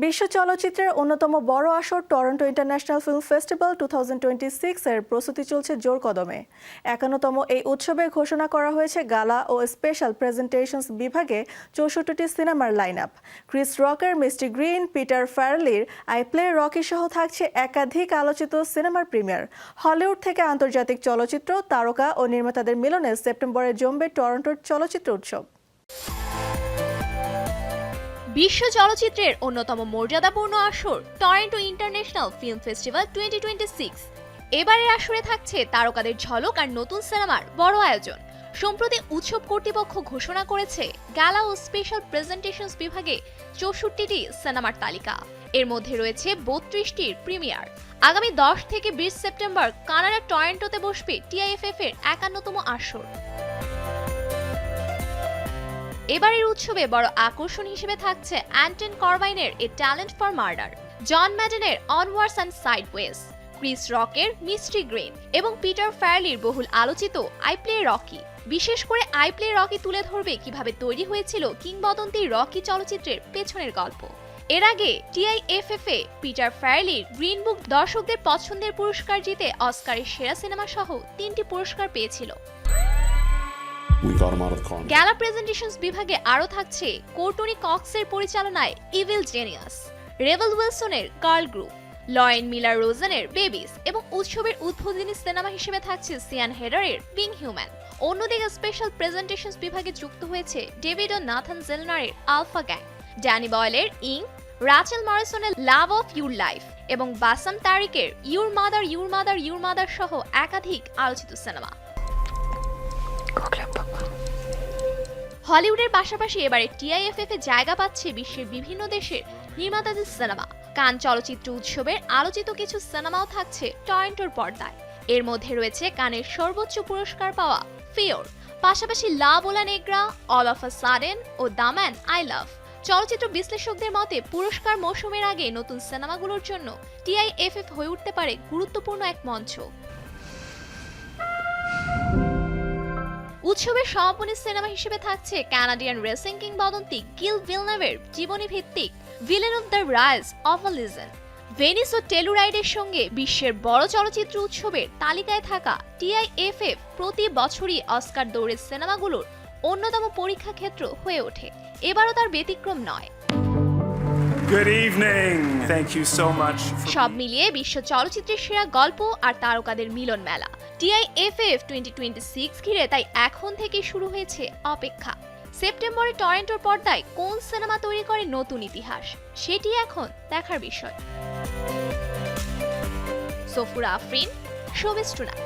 বিশ্ব চলচ্চিত্রের অন্যতম বড় আসর টরন্টো ইন্টারন্যাশনাল ফিল্ম ফেস্টিভ্যাল 2026 এর প্রস্তুতি চলছে জোর কদমে। 51তম এই উৎসবে ঘোষণা করা হয়েছে গালা ও স্পেশাল প্রেজেন্টেশনস বিভাগে 64টি সিনেমার লাইন আপ। ক্রিস রকের মিস্টি গ্রিন, পিটার ফ্যারালির আই প্লে রকি সহ থাকছে একাধিক আলোচিত সিনেমার প্রিমিয়ার। হলিউড থেকে আন্তর্জাতিক চলচ্চিত্র তারকা ও নির্মাতাদের মিলনে সেপ্টেম্বরে জমবে টরন্টোর চলচ্চিত্র উৎসব। বিশ্ব চলচ্চিত্রের অন্যতম মর্যাদাপূর্ণ আসর টরন্টো ইন্টারন্যাশনাল ফিল্ম ফেস্টিভ্যাল 2026। এবারের আসরে থাকছে তারকাদের ঝলক আর নতুন সিনেমার বড় আয়োজন। সম্প্রতি উৎসব কর্তৃপক্ষ ঘোষণা করেছে গালা ও স্পেশাল প্রেজেন্টেশনস বিভাগে 64টি সিনেমার তালিকা। এর মধ্যে রয়েছে 32টির প্রিমিয়ার। আগামী 10 থেকে 20 সেপ্টেম্বর কানাডার টরন্টোতে বসবে টিআইএফএফ এর 51তম আসর। এবারের উৎসবে বড় আকর্ষণ হিসেবে থাকছে অ্যান্টন করবাইনের a talent for murder, John ম্যাডেনের অনওয়ার্ডস অ্যান্ড সাইডওয়েজ, ক্রিস রকের মিস্ট্রি গ্রিন এবং পিটার ফ্যারালির বহুল আলোচিত আই প্লে রকি। বিশেষ করে আই প্লে রকি তুলে ধরবে কিভাবে তৈরি হয়েছিল কিংবদন্তি রকি চলচ্চিত্রের পেছনের গল্প। এর আগে টিআইএফএফ এ পিটার ফ্যারালির গ্রিন বুক দর্শকদের পছন্দের পুরস্কার জিতে অস্কারের সেরা সিনেমা সহ 3টি পুরস্কার পেয়েছিল। গ্যালা প্রেজেন্টেশনস বিভাগে আরও থাকছে কোর্টনি কক্সের পরিচালনায় ইভিল জেনিয়াস, রেবেল উইলসনের গার্ল গ্রুপ, লয়েন মিলার রোজেনের বেবিস এবং উৎসবের উদ্বোধনী সিনেমা হিসেবে থাকছে সিয়ান হেডারের বিং হিউম্যান। অন্যদিকে স্পেশাল প্রেজেন্টেশনস বিভাগে যুক্ত হয়েছে ডেভিড ও নাথান জেলনারের আলফা গ্যাং, ড্যানি বয়েলের ইং, রাচেল মরিসনের লাভ অফ ইউর লাইফ এবং বাসাম তারিকের your mother your mother your mother সহ একাধিক আলোচিত সিনেমা। হলিউডের পাশাপাশি এবারে টিআইএফএফ এ জায়গা পাচ্ছে বিশ্বের বিভিন্ন দেশের নির্মাতাদের সিনেমা। কান চলচ্চিত্র উৎসবের আলোচিত কিছু সিনেমাও থাকছে টরন্টোর পর্দায়। এর মধ্যে রয়েছে কানের সর্বোচ্চ পুরস্কার পাওয়া ফিওর, পাশাপাশি লা বোলা নেগ্রা, অল অফ আ সাডেন ও দ্য ম্যান আই লাভ। চলচ্চিত্র বিশ্লেষকদের মতে পুরস্কার মৌসুমের আগে নতুন সিনেমাগুলোর জন্য টিআইএফএফ হয়ে উঠতে পারে গুরুত্বপূর্ণ এক মঞ্চ। উৎসবের সমাপনী সিনেমা হিসেবে থাকছে কানাডিয়ান রেসিং কিংবদন্তি গিল ভিলনেভের জীবনী ভিত্তিক villain of the rise of a legend. Venice ও টেলুরাইডের সঙ্গে বিশ্বের বড় চলচ্চিত্র উৎসবের তালিকায় থাকা টিআইএফএফ প্রতি বছরই অস্কার দৌড়ের সিনেমাগুলোর অন্যতম পরীক্ষা ক্ষেত্র হয়ে ওঠে। এবারও তার ব্যতিক্রম নয়। Good evening. Thank you so much. সব মিলিয়ে বিশ্ব চলচ্চিত্রের সেরা গল্প আর তারকাদের মিলন মেলা টিআইএফএফ 2026 ঘিরে তাই এখন থেকে শুরু হয়েছে অপেক্ষা। সেপ্টেম্বরে টরন্টোর পর্দায় কোন সিনেমা তৈরি করে নতুন ইতিহাস, সেটি এখন দেখার বিষয়। Safura Afrin, showbiz tonight.